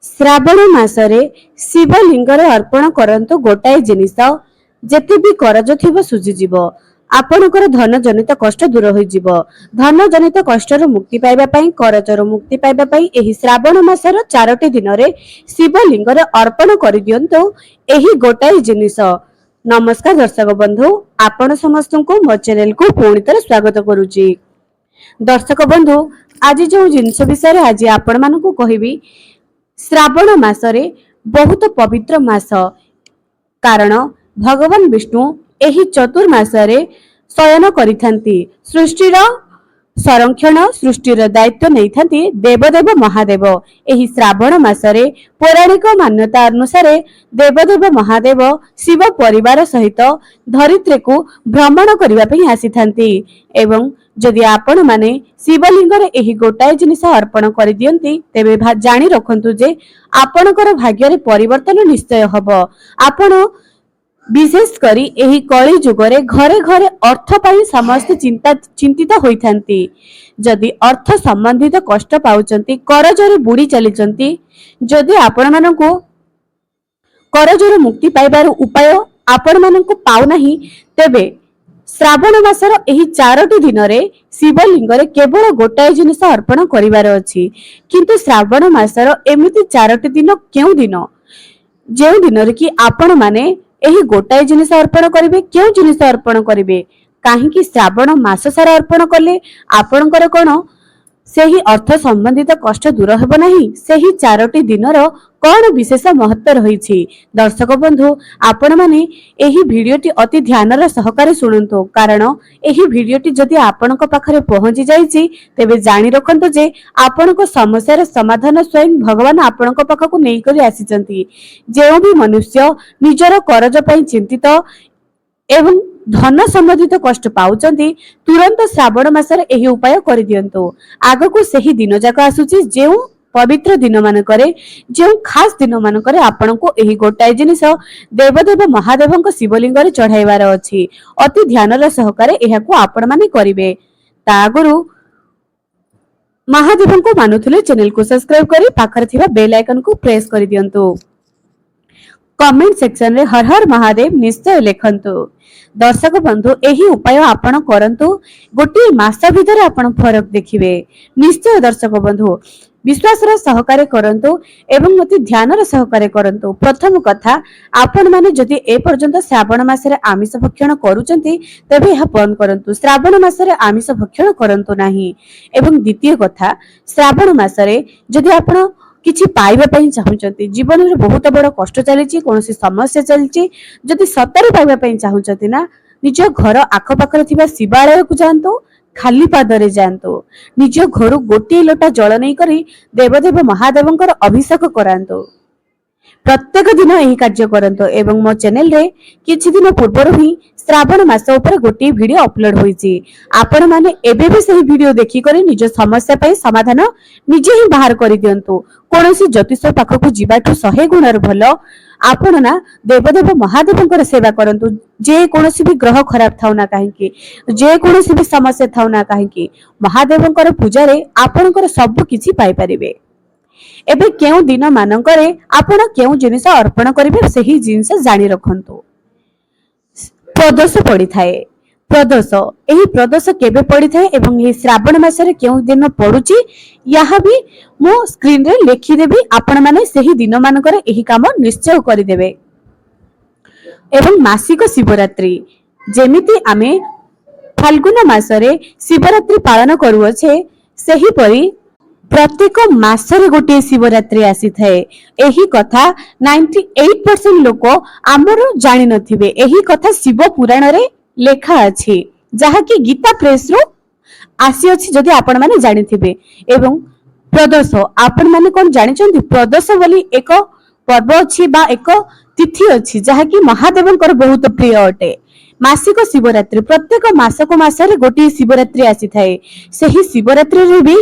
ଶ୍ରାବଣ ମାସରେ ଶିବଲିଙ୍ଗରେ ଅର୍ପଣ କରନ୍ତୁ ଗୋଟାଏ ଜିନିଷ, ଯେତେ ବି କରଜ ଥିବ ସୁଝିଯିବ। ଆପଣଙ୍କର ଧନ ଜନିତ କଷ୍ଟ ଦୂର ହୋଇଯିବ। ଧନ ଜନିତ କଷ୍ଟରୁ ମୁକ୍ତି ପାଇବା ପାଇଁ, କରଜରୁ ମୁକ୍ତି ପାଇବା ପାଇଁ ଏହି ଶ୍ରାବଣ ମାସର 4ଟି ଦିନରେ ଶିବଲିଙ୍ଗରେ ଅର୍ପଣ କରିଦିଅନ୍ତୁ ଏହି ଗୋଟାଏ ଜିନିଷ। ନମସ୍କାର ଦର୍ଶକ ବନ୍ଧୁ, ଆପଣ ସମସ୍ତଙ୍କୁ ମୋ ଚ୍ୟାନେଲକୁ ପୁଣି ଥରେ ସ୍ୱାଗତ କରୁଛି। ଦର୍ଶକ ବନ୍ଧୁ, ଆଜି ଯେଉଁ ଜିନିଷ ବିଷୟରେ ଆଜି ଆପଣମାନଙ୍କୁ କହିବି, ଶ୍ରାବଣ ମାସରେ ବହୁତ ପବିତ୍ର ମାସ, କାରଣ ଭଗବାନ ବିଷ୍ଣୁ ଏହି ଚତୁର୍ମାସରେ ଶୟନ କରିଥାନ୍ତି। ସୃଷ୍ଟିର ସଂରକ୍ଷଣ, ସୃଷ୍ଟିର ଦାୟିତ୍ୱ ନେଇଥାନ୍ତି ଦେବଦେବ ମହାଦେବ। ଏହି ଶ୍ରାବଣ ମାସରେ ପୌରାଣିକ ମାନ୍ୟତା ଅନୁସାରେ ଦେବଦେବ ମହାଦେବ ଶିବ ପରିବାର ସହିତ ଧରିତ୍ରୀକୁ ଭ୍ରମଣ କରିବା ପାଇଁ ଆସିଥାନ୍ତି। ଏବଂ ଯଦି ଆପଣମାନେ ଶିବଲିଙ୍ଗରେ ଏହି ଗୋଟାଏ ଜିନିଷ ଅର୍ପଣ କରିଦିଅନ୍ତି, ତେବେ ଜାଣି ରଖନ୍ତୁ ଯେ ଆପଣଙ୍କର ଭାଗ୍ୟରେ ପରିବର୍ତ୍ତନ ନିଶ୍ଚୟ ହବ। ଆପଣ ବିଶେଷ କରି ଏହି କଳି ଯୁଗରେ ଘରେ ଘରେ ଅର୍ଥ ପାଇଁ ସମସ୍ତେ ଚିନ୍ତିତ ହୋଇଥାନ୍ତି। ଯଦି ଅର୍ଥ ସମ୍ବନ୍ଧିତ କଷ୍ଟ ପାଉଛନ୍ତି, କରଜରେ ବୁଡି ଚାଲିଛନ୍ତି, ଯଦି ଆପଣମାନଙ୍କୁ କରଜରୁ ମୁକ୍ତି ପାଇବାର ଉପାୟ ଆପଣମାନଙ୍କୁ ପାଉନାହିଁ, ତେବେ ଶ୍ରାବଣ ମାସର ଏହି 4ଟି ଦିନରେ ଶିବଲିଙ୍ଗରେ କେବଳ ଗୋଟାଏ ଜିନିଷ ଅର୍ପଣ କରିବାର ଅଛି। କିନ୍ତୁ ଶ୍ରାବଣ ମାସର ଏମିତି 4ଟି ଦିନ କେଉଁ ଦିନ, ଯେଉଁ ଦିନରେ କି ଆପଣମାନେ ଏହି ଗୋଟାଏ ଜିନିଷ ଅର୍ପଣ କରିବେ? କେଉଁ ଜିନିଷ ଅର୍ପଣ କରିବେ? କାହିଁକି ଶ୍ରାବଣ ମାସ ସାରା ଅର୍ପଣ କଲେ ଆପଣଙ୍କର କଣ ସେହି ଅର୍ଥ ସମ୍ବନ୍ଧିତ କଷ୍ଟ ଦୂର ହେବ ନାହିଁ? ସେହି 4ଟି ଦିନର କଣ ବିଶେଷ ମହତ୍ଵ ରହିଛି? ଦର୍ଶକ ବନ୍ଧୁ, ଆପଣମାନେ ଏହି ଭିଡିଓଟି ଅତି ଧ୍ୟାନର ସହକାରେ ଶୁଣନ୍ତୁ, କାରଣ ଏହି ଭିଡିଓଟି ଯଦି ଆପଣଙ୍କ ପାଖରେ ପହଞ୍ଚି ଯାଇଛି, ତେବେ ଜାଣି ରଖନ୍ତୁ ଯେ ଆପଣଙ୍କ ସମସ୍ୟାର ସମାଧାନ ସ୍ୱୟଂ ଭଗବାନ ଆପଣଙ୍କ ପାଖକୁ ନେଇକରି ଆସିଛନ୍ତି। ଯେଉଁ ବି ମନୁଷ୍ୟ ନିଜର କରଜ ପାଇଁ ଚିନ୍ତିତ ଏବଂ ଧନ ସମ୍ବନ୍ଧିତ କଷ୍ଟ ପାଉଛନ୍ତି, ତୁରନ୍ତ ଶ୍ରାବଣ ମାସରେ ଏହି ଉପାୟ କରିଦିଅନ୍ତୁ। ଆଗକୁ ସେହି ଦିନ ଯାକ ଆସୁଛି, ଯେଉଁ ପବିତ୍ର ଦିନ ମାନଙ୍କରେ, ଯେଉଁ ଖାସ ଦିନ ମାନଙ୍କରେ ଆପଣଙ୍କୁ ଏହି ଗୋଟାଏ ଜିନିଷ ଦେବଦେବ ମହାଦେବଙ୍କ ଶିବଲିଙ୍ଗରେ ଚଢାଇବାର ଅଛି। ଅତି ଧ୍ୟାନର ସହକାରେ ଏହାକୁ ଆପଣମାନେ କରିବେ। ତା ଆଗରୁ ମହାଦେବଙ୍କୁ ମାନୁଥିଲେ ଚ୍ୟାନେଲକୁ ସବସ୍କ୍ରାଇବ କରି ପାଖରେ ଥିବା ବେଲ ଆଇକନକୁ ପ୍ରେସ କରିଦିଅନ୍ତୁ। କମେଣ୍ଟ ସେକ୍ସନରେ ହର ହର ମହାଦେବ ନିଶ୍ଚୟ ଲେଖନ୍ତୁ। ଦର୍ଶକ ବନ୍ଧୁ, ଏହି ଉପାୟ ଆପଣ କରନ୍ତୁ, ଗୋଟିଏ ମାସ ଭିତରେ ଆପଣ ଫରକ ଦେଖିବେ ନିଶ୍ଚୟ। ଦର୍ଶକ ବନ୍ଧୁ, ବିଶ୍ୱାସର ସହକାରେ କରନ୍ତୁ ଏବଂ ଅତି ଧ୍ୟାନର ସହକାରେ କରନ୍ତୁ। ପ୍ରଥମ କଥା, ଆପଣମାନେ ଯଦି ଏପର୍ଯ୍ୟନ୍ତ ଶ୍ରାବଣ ମାସରେ ଆମିଷ ଭକ୍ଷଣ କରୁଛନ୍ତି, ତେବେ ଏହା ବନ୍ଦ କରନ୍ତୁ। ଶ୍ରାବଣ ମାସରେ ଆମିଷ ଭକ୍ଷଣ କରନ୍ତୁ ନାହିଁ। ଏବଂ ଦ୍ୱିତୀୟ କଥା, ଶ୍ରାବଣ ମାସରେ ଯଦି ଆପଣ କିଛି ପାଇବା ପାଇଁ ଚାହୁଁଛନ୍ତି, ଜୀବନରେ ବହୁତ ବଡ କଷ୍ଟ ଚାଲିଛି, କୌଣସି ସମସ୍ୟା ଚାଲିଛି, ଯଦି ସତରେ ପାଇବା ପାଇଁ ଚାହୁଁଛନ୍ତି ନା, ନିଜ ଘର ଆଖପାଖରେ ଥିବା ଶିବାଳୟକୁ ଯାଆନ୍ତୁ, ଖାଲି ପାଦରେ ଯାଆନ୍ତୁ, ନିଜ ଘରୁ ଗୋଟିଏ ଲୋଟା ଜଳ ନେଇକରି ଦେବଦେବ ମହାଦେବଙ୍କର ଅଭିଷେକ କରାନ୍ତୁ। ପ୍ରତ୍ୟେକ ଦିନ ଏହି କାର୍ଯ୍ୟ କରନ୍ତୁ। ଏବଂ ମୋ ଚ୍ୟାନେଲରେ କିଛି ଦିନ ପୂର୍ବରୁ ହିଁ ଶ୍ରାବଣ ମାସ ଉପରେ ଗୋଟିଏ ଭିଡିଓ ଅପଲୋଡ ହୋଇଛି। ଆପଣମାନେ ଏବେ ବି ସେହି ଭିଡିଓ ଦେଖିକରି ନିଜ ସମସ୍ୟା ପାଇଁ ସମାଧାନ ନିଜେ ହିଁ ବାହାର କରିଦିଅନ୍ତୁ। କୌଣସି ଜ୍ୟୋତିଷ ପାଖକୁ ଯିବାଠୁ 100 ଗୁଣରେ ଭଲ ଆପଣ ନା ଦେବଦେବ ମହାଦେବଙ୍କର ସେବା କରନ୍ତୁ। ଯେ କୌଣସି ବି ଗ୍ରହ ଖରାପ ଥାଉ ନା କାହିଁକି, ଯେ କୌଣସି ବି ସମସ୍ୟା ଥାଉ ନା କାହିଁକି, ମହାଦେବଙ୍କର ପୂଜାରେ ଆପଣଙ୍କର ସବୁ କିଛି ପାଇପାରିବେ। ଏବେ କେଉଁ ଦିନ ମାନଙ୍କରେ ଆପଣ କେଉଁ ଜିନିଷ ଅର୍ପଣ କରିବେ, ସେହି ଜିନିଷ ଜାଣି ରଖନ୍ତୁ। ପ୍ରଦୋଷ ପଡିଥାଏ। ପ୍ରଦୋଷ, ଏହି ପ୍ରଦୋଷ କେବେ ପଡିଥାଏ ଏବଂ ଏହି ଶ୍ରାବଣ ମାସରେ କେଉଁ ଦିନ ପଡୁଛି, ଏହା ବି ମୁଁ ସ୍କ୍ରିନରେ ଲେଖିଦେବି। ଆପଣମାନେ ସେହି ଦିନ ମାନଙ୍କରେ ଏହି କାମ ନିଶ୍ଚୟ କରିଦେବେ। ଏବଂ ମାସିକ ଶିବରାତ୍ରି, ଯେମିତି ଆମେ ଫାଲ୍ଗୁନ ମାସରେ ଶିବରାତ୍ରି ପାଳନ କରୁଅଛେ, ସେହିପରି ପ୍ରତ୍ୟେକ ମାସରେ ଗୋଟିଏ ଶିବରାତ୍ରି ଆସିଥାଏ। ଏହି କଥା 98% ଲୋକ ଆମର ଜାଣିନଥିବେ। ଏହି କଥା ଶିବ ପୁରାଣରେ ଲେଖା ଅଛି, ଯାହାକି ଗୀତା ପ୍ରେସରୁ ଆସିଅଛି, ଯଦି ଆପଣମାନେ ଜାଣିଥିବେ। ଏବଂ ପ୍ରଦୋଷ, ଆପଣମାନେ କଣ ଜାଣିଛନ୍ତି? ପ୍ରଦୋଷ ବୋଲି ଏକ ପର୍ବ ଅଛି ବା ଏକ ତିଥି ଅଛି, ଯାହାକି ମହାଦେବଙ୍କର ବହୁତ ପ୍ରିୟ ଅଟେ। ମାସିକ ଶିବରାତ୍ରି, ପ୍ରତ୍ୟେକ ମାସକୁ ମାସରେ ଗୋଟିଏ ଶିବରାତ୍ରି ଆସିଥାଏ। ସେହି ଶିବରାତ୍ରିରେ ବି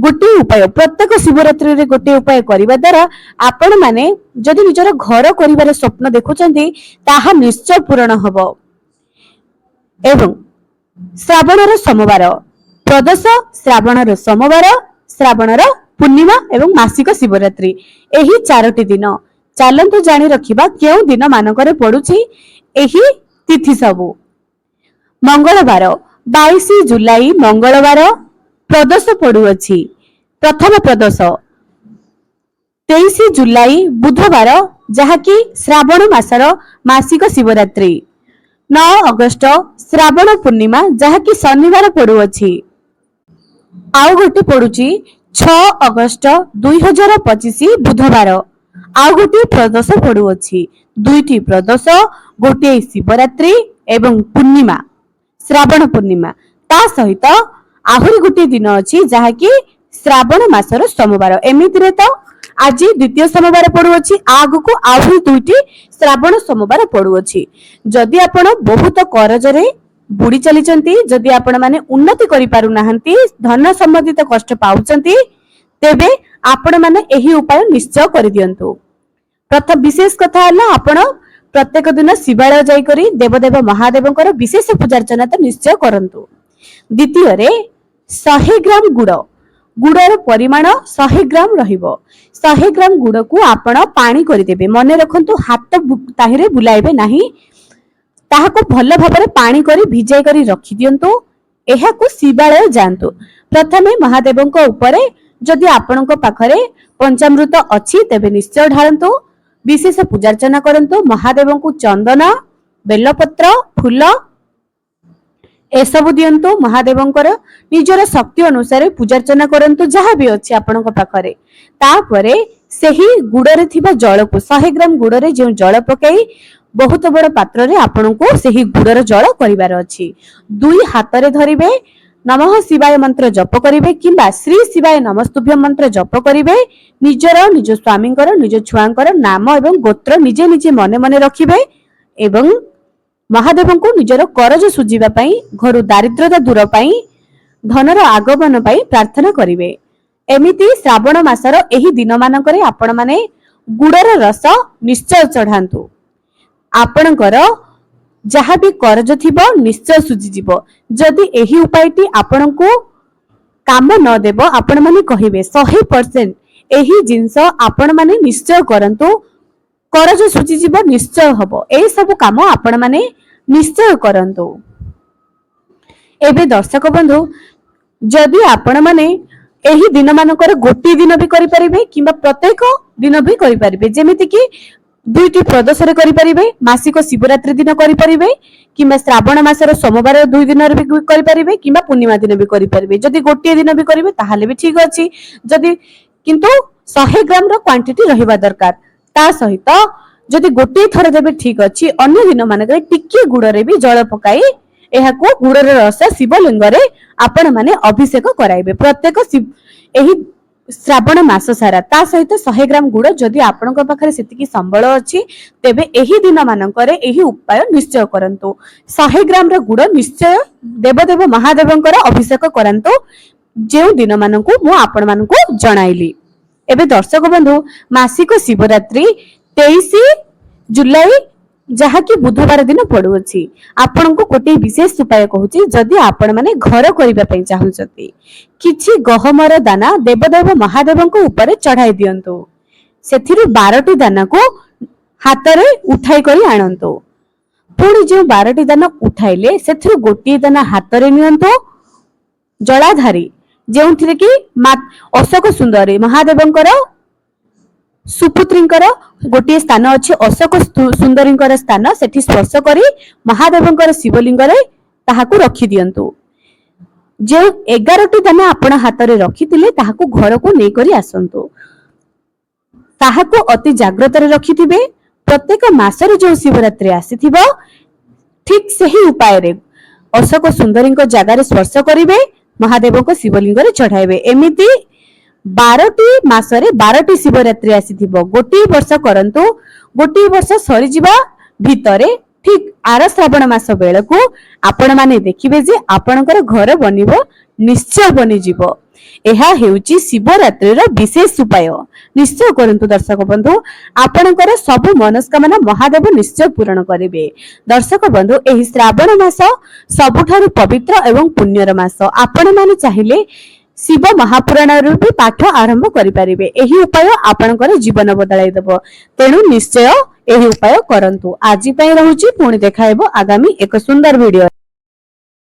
ଗୋଟିଏ ଉପାୟ, ପ୍ରତ୍ୟେକ ଶିବରାତ୍ରିରେ ଗୋଟିଏ ଉପାୟ କରିବା ଦ୍ୱାରା ଆପଣମାନେ ଯଦି ନିଜର ଘର କରିବାର ସ୍ୱପ୍ନ ଦେଖୁଛନ୍ତି, ତାହା ନିଶ୍ଚୟ ପୂରଣ ହେବ। ଏବଂ ଶ୍ରାବଣର ସୋମବାର, ପ୍ରଦୋଷ ଶ୍ରାବଣର ସୋମବାର, ଶ୍ରାବଣର ପୂର୍ଣ୍ଣିମା ଏବଂ ମାସିକ ଶିବରାତ୍ରି ଏହି 4ଟି ଦିନ। ଚାଲନ୍ତୁ ଜାଣି ରଖିବା କେଉଁ ଦିନ ମାନଙ୍କରେ ପଡୁଛି ଏହି ତିଥି ସବୁ। ମଙ୍ଗଳବାର 22 ଜୁଲାଇ ମଙ୍ଗଳବାର ପ୍ରଦୋଷ ପଡୁଅଛି। ପ୍ରଥମ ପ୍ରଦୋଷ 23 ଜୁଲାଇ ବୁଧବାର, ଯାହାକି ଶ୍ରାବଣ ମାସର ମାସିକ ଶିବରାତ୍ରି। 9 ଅଗଷ୍ଟ ଶ୍ରାବଣ ପୂର୍ଣ୍ଣିମା, ଯାହାକି ଶନିବାର ପଡୁଅଛି। ଆଉ ଗୋଟେ ପଡୁଛି 6 ଅଗଷ୍ଟ 2025 ବୁଧବାର। ଆଉ ଗୋଟିଏ ପ୍ରଦୋଷ ପଡୁଅଛି। ଦୁଇଟି ପ୍ରଦୋଷ, ଗୋଟିଏ ଶିବରାତ୍ରି ଏବଂ ପୂର୍ଣ୍ଣିମା, ଶ୍ରାବଣ ପୂର୍ଣ୍ଣିମା। ତା ସହିତ ଆହୁରି ଗୋଟିଏ ଦିନ ଅଛି ଯାହାକି ଶ୍ରାବଣ ମାସର ସୋମବାର। ଏମିତିରେ ତ ଆଜି ଦ୍ୱିତୀୟ ସୋମବାର ପଡୁଅଛି, ଆଗକୁ ଆହୁରି ଦୁଇଟି ଶ୍ରାବଣ ସୋମବାର ପଡୁଅଛି। ଯଦି ଆପଣ ବହୁତ କରଜରେ ବୁଡି ଚାଲିଛନ୍ତି, ଯଦି ଆପଣ ମାନେ ଉନ୍ନତି କରିପାରୁନାହାନ୍ତି, ଧନ ସମ୍ବନ୍ଧିତ କଷ୍ଟ ପାଉଛନ୍ତି, ତେବେ ଆପଣ ମାନେ ଏହି ଉପାୟ ନିଶ୍ଚୟ କରିଦିଅନ୍ତୁ। ପ୍ରଥମ ବିଶେଷ କଥା ହେଲା, ଆପଣ ପ୍ରତ୍ୟେକ ଦିନ ଶିବାଳୟ ଯାଇକରି ଦେବଦେବ ମହାଦେବଙ୍କର ବିଶେଷ ପୂଜାର୍ଚ୍ଚନା ତ ନିଶ୍ଚୟ କରନ୍ତୁ। ଦ୍ୱିତୀୟରେ 100 ଗ୍ରାମ ଗୁଡ, ଗୁଡର ପରିମାଣ 100 ଗ୍ରାମ ରହିବ। 100 ଗ୍ରାମ ଗୁଡକୁ ଆପଣ ପାଣି କରିଦେବେ। ମନେ ରଖନ୍ତୁ, ହାତ ତାହିଁରେ ବୁଲାଇବେ ନାହିଁ। ତାହାକୁ ଭଲ ଭାବରେ ପାଣି କରି ଭିଜାଇ କରି ରଖିଦିଅନ୍ତୁ। ଏହାକୁ ଶିବାଳୟ ଯାଆନ୍ତୁ। ପ୍ରଥମେ ମହାଦେବଙ୍କ ଉପରେ ଯଦି ଆପଣଙ୍କ ପାଖରେ ପଞ୍ଚାମୃତ ଅଛି ତେବେ ନିଶ୍ଚୟ ଢାଳନ୍ତୁ। ବିଶେଷ ପୂଜାର୍ଚ୍ଚନା କରନ୍ତୁ। ମହାଦେବଙ୍କୁ ଚନ୍ଦନ, ବେଲପତ୍ର, ଫୁଲ ଏସବୁ ଦିଅନ୍ତୁ। ମହାଦେବଙ୍କର ନିଜର ଶକ୍ତି ଅନୁସାରେ ପୂଜାର୍ଚ୍ଚନା କରନ୍ତୁ, ଯାହା ବି ଅଛି ଆପଣଙ୍କ ପାଖରେ। ତାପରେ ସେହି ଗୁଡରେ ଥିବା ଜଳକୁ, 100 ଗ୍ରାମ ଗୁଡରେ ଯେଉଁ ଜଳ ପକାଇ ବହୁତ ବଡ ପାତ୍ରରେ ଆପଣଙ୍କୁ ସେହି ଗୁଡର ଜଳ କରିବାର ଅଛି। ଦୁଇ ହାତରେ ଧରିବେ, ନମଃ ଶିବାୟ ମନ୍ତ୍ର ଜପ କରିବେ କିମ୍ବା ଶ୍ରୀ ଶିବାୟ ନମସ୍ତୁଭ୍ୟଂ ମନ୍ତ୍ର ଜପ କରିବେ। ନିଜର, ନିଜ ସ୍ୱାମୀଙ୍କର, ନିଜ ଛୁଆଙ୍କର ନାମ ଏବଂ ଗୋତ୍ର ନିଜେ ନିଜେ ମନେ ମନେ ରଖିବେ ଏବଂ ମହାଦେବଙ୍କୁ ନିଜର କରଜ ସୁଝିବା ପାଇଁ, ଘରୁ ଦାରିଦ୍ର୍ୟତା ଦୂର ପାଇଁ, ଧନର ଆଗମନ ପାଇଁ ପ୍ରାର୍ଥନା କରିବେ। ଏମିତି ଶ୍ରାବଣ ମାସର ଏହି ଦିନ ମାନଙ୍କରେ ଆପଣ ମାନେ ଗୁଡର ରସ ନିଶ୍ଚୟ ଚଢାନ୍ତୁ। ଆପଣଙ୍କର ଯାହା ବି କରଜ ଥିବ ନିଶ୍ଚୟ ସୁଝିଯିବ। ଯଦି ଏହି ଉପାୟଟି ଆପଣଙ୍କୁ କାମ ନ ଦେବ, ଆପଣ ମାନେ କହିବେ 100% ଏହି ଜିନିଷ ଆପଣ ମାନେ ନିଶ୍ଚୟ କରନ୍ତୁ, କରଜ ସୁଝିଯିବ, ନିଶ୍ଚୟ ହବ। ଏହି ସବୁ କାମ ଆପଣ ମାନେ ନିଶ୍ଚୟ କରନ୍ତୁ। ଏବେ ଦର୍ଶକ ବନ୍ଧୁ, ଯଦି ଆପଣ ମାନେ ଏହି ଦିନ ମାନଙ୍କର ଗୋଟିଏ ଦିନ ବି କରିପାରିବେ କିମ୍ବା ପ୍ରତ୍ୟେକ ଦିନ ବି କରିପାରିବେ, ଯେମିତି କି ଦୁଇଟି ପ୍ରଦୋଷରେ କରିପାରିବେ, ମାସିକ ଶିବରାତ୍ରି ଦିନ କରିପାରିବେ କିମ୍ବା ଶ୍ରାବଣ ମାସର ସୋମବାର 2 ଦିନରେ ବି କରିପାରିବେ କିମ୍ବା ପୂର୍ଣ୍ଣିମା ଦିନ ବି କରିପାରିବେ। ଯଦି ଗୋଟିଏ ଦିନ ବି କରିବେ ତାହେଲେ ବି ଠିକ ଅଛି। ଯଦି କିନ୍ତୁ 100 ଗ୍ରାମ ର କ୍ୱାଣ୍ଟିଟି ରହିବା ଦରକାର। ତା ସହିତ ଯଦି ଗୋଟିଏ ଥର ଦେବେ ଠିକ ଅଛି, ଅନ୍ୟ ଦିନ ମାନଙ୍କରେ ଟିକେ ଗୁଡରେ ବି ଜଳ ପକାଇ ଏହାକୁ ଗୁଡର ରସ ଶିବଲିଙ୍ଗରେ ଆପଣ ମାନେ ଅଭିଷେକ କରାଇବେ ପ୍ରତ୍ୟେକ ଏହି ଶ୍ରାବଣ ମାସ ସାରା। ତା ସହିତ 100 ଗ୍ରାମ ଗୁଡ, ଯଦି ଆପଣଙ୍କ ପାଖରେ ସେତିକି ସମ୍ବଳ ଅଛି ତେବେ ଏହି ଦିନ ମାନଙ୍କରେ ଏହି ଉପାୟ ନିଶ୍ଚୟ କରନ୍ତୁ। 100 ଗ୍ରାମ ର ଗୁଡ ନିଶ୍ଚୟ ଦେବଦେବ ମହାଦେବଙ୍କର ଅଭିଷେକ କରାନ୍ତୁ, ଯେଉଁ ଦିନ ମାନଙ୍କୁ ମୁଁ ଆପଣ ମାନଙ୍କୁ ଜଣାଇଲି। ଏବେ ଦର୍ଶକ ବନ୍ଧୁ, ମାସିକ ଶିବରାତ୍ରି 23 ଜୁଲାଇ, ଯାହାକି ବୁଧବାର ଦିନ ପଡୁଅଛି। ଆପଣଙ୍କୁ ଗୋଟିଏ ବିଶେଷ ଉପାୟ କହୁଛି। ଯଦି ଆପଣ ମାନେ ଘର କରିବା ପାଇଁ ଚାହୁଁଛନ୍ତି, କିଛି ଗହମର ଦାନା ଦେବଦେବ ମହାଦେବଙ୍କ ଉପରେ ଚଢାଇ ଦିଅନ୍ତୁ। ସେଥିରୁ 12ଟି ଦାନାକୁ ହାତରେ ଉଠାଇ କରି ଆଣନ୍ତୁ। ପୁଣି ଯେଉଁ 12ଟି ଦାନା ଉଠାଇଲେ ସେଥିରୁ ଗୋଟିଏ ଦାନା ହାତରେ ନିଅନ୍ତୁ, ଜଳାଧାରୀ, ଯେଉଁଥିରେ କି ଅଶୋକ ସୁନ୍ଦରୀ ମହାଦେବଙ୍କର ସୁପୁତ୍ରୀଙ୍କର ଗୋଟିଏ ସ୍ଥାନ ଅଛି, ଅଶୋକ ସୁନ୍ଦରୀଙ୍କର ସ୍ଥାନ। ସେଠି ସ୍ପର୍ଶ କରି ମହାଦେବଙ୍କର ଶିବଲିଙ୍ଗରେ ତାହାକୁ ରଖିଦିଅନ୍ତୁ। ଯେଉଁ 11ଟି ଦାନା ଆପଣ ହାତରେ ରଖିଥିଲେ ତାହାକୁ ଘରକୁ ନେଇକରି ଆସନ୍ତୁ। ତାହାକୁ ଅତି ଜାଗ୍ରତରେ ରଖିଥିବେ। ପ୍ରତ୍ୟେକ ମାସରେ ଯେଉଁ ଶିବରାତ୍ରି ଆସିଥିବ, ଠିକ ସେହି ଉପାୟରେ ଅଶୋକ ସୁନ୍ଦରୀଙ୍କ ଜାଗାରେ ସ୍ପର୍ଶ କରିବେ, ମହାଦେବଙ୍କ ଶିବଲିଙ୍ଗରେ ଚଢାଇବେ। ଏମିତି 12ଟି ମାସରେ 12ଟି ଶିବରାତ୍ରି ଆସିଥିବ। ଗୋଟିଏ ବର୍ଷ କରନ୍ତୁ। ଗୋଟିଏ ବର୍ଷ ସରିଯିବା ଭିତରେ ଠିକ ଆର ଶ୍ରାବଣ ମାସ ବେଳକୁ ଆପଣ ମାନେ ଦେଖିବେ ଯେ ଆପଣଙ୍କର ଘର ବନିବ, ନିଶ୍ଚୟ ବନିଯିବ। ଏହା ହେଉଛି ଶିବରାତ୍ରିର ବିଶେଷ ଉପାୟ। ନିଶ୍ଚୟ କରନ୍ତୁ ଦର୍ଶକ ବନ୍ଧୁ, ଆପଣଙ୍କର ସବୁ ମନସ୍କାମନା ମହାଦେବ ନିଶ୍ଚୟ ପୂରଣ କରିବେ। ଦର୍ଶକ ବନ୍ଧୁ, ଏହି ଶ୍ରାବଣ ମାସ ସବୁଠାରୁ ପବିତ୍ର ଏବଂ ପୁଣ୍ୟର ମାସ। ଆପଣ ମାନେ ଚାହିଁଲେ ଶିବ ମହାପୁରାଣରୁ ବି ପାଠ ଆରମ୍ଭ କରିପାରିବେ। ଏହି ଉପାୟ ଆପଣଙ୍କର ଜୀବନ ବଦଳାଇ ଦେବ। ତେଣୁ ନିଶ୍ଚୟ ଏହି ଉପାୟ କରନ୍ତୁ। ଆଜି ପାଇଁ ରହୁଛି, ପୁଣି ଦେଖା ହେବ ଆଗାମୀ ଏକ ସୁନ୍ଦର ଭିଡିଓ।